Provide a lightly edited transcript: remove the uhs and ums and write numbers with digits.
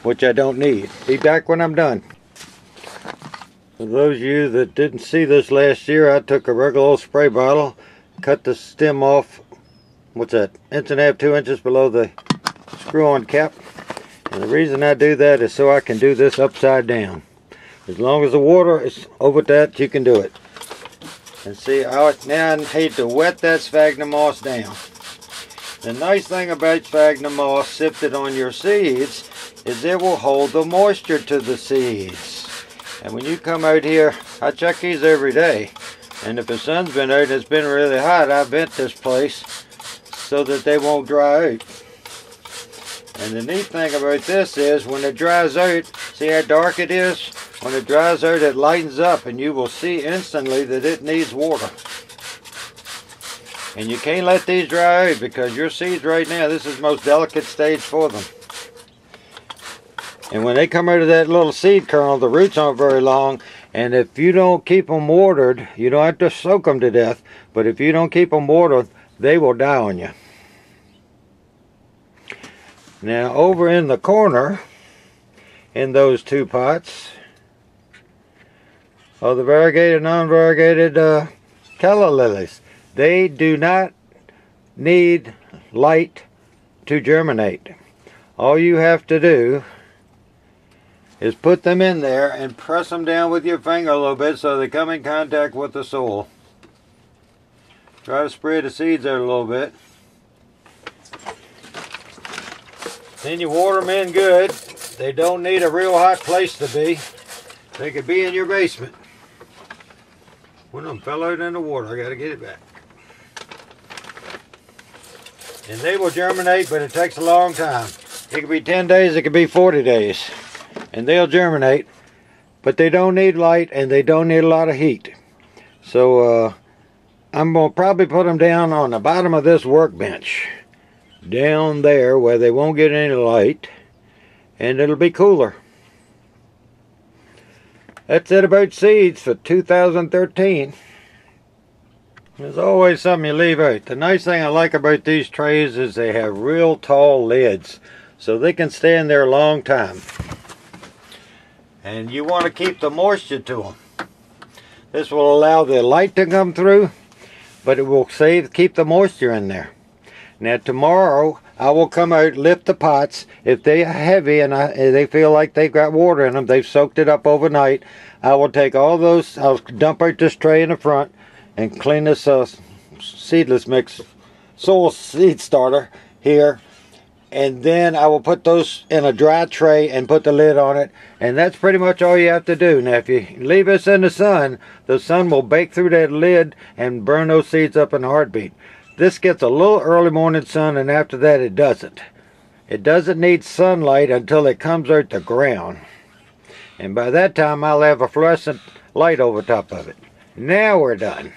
which I don't need. Be back when I'm done. For those of you that didn't see this last year, I took a regular old spray bottle, cut the stem off, what's that, 1.5 to 2 inches below the screw-on cap. And the reason I do that is so I can do this upside down. As long as the water is over that, you can do it. And see, now I hate to wet that sphagnum moss down. The nice thing about sphagnum moss sifted on your seeds is it will hold the moisture to the seeds. And when you come out here, I check these every day. And if the sun's been out and it's been really hot, I vent this place so that they won't dry out. And the neat thing about this is when it dries out, see how dark it is? When it dries out, it lightens up and you will see instantly that it needs water. And you can't let these dry out because your seeds right now, this is the most delicate stage for them. And when they come out of that little seed kernel, the roots aren't very long. And if you don't keep them watered, you don't have to soak them to death, but if you don't keep them watered, they will die on you. Now over in the corner, in those two pots, are the variegated, non-variegated Calla Lilies. They do not need light to germinate. All you have to do is put them in there and press them down with your finger a little bit so they come in contact with the soil. Try to spread the seeds out a little bit. Then you water them in good. They don't need a real hot place to be. They could be in your basement. One of them fell out in the water. I got to get it back. And they will germinate, but it takes a long time. It could be 10 days, it could be 40 days. And they'll germinate, but they don't need light and they don't need a lot of heat. So I'm going to probably put them down on the bottom of this workbench. Down there where they won't get any light. And it'll be cooler. That's it about seeds for 2013. There's always something you leave out. The nice thing I like about these trays is they have real tall lids. So they can stay in there a long time. And you want to keep the moisture to them. This will allow the light to come through, but it will keep the moisture in there. Now tomorrow I will come out, lift the pots. If they are heavy and they feel like they've got water in them, they've soaked it up overnight, I will take all those, I'll dump out this tray in the front and clean this seedless mix, soil seed starter here. And then I will put those in a dry tray and put the lid on it. And that's pretty much all you have to do. Now if you leave this in the sun will bake through that lid and burn those seeds up in a heartbeat. This gets a little early morning sun, and after that it doesn't. It doesn't need sunlight until it comes out the ground. And by that time I'll have a fluorescent light over top of it. Now we're done.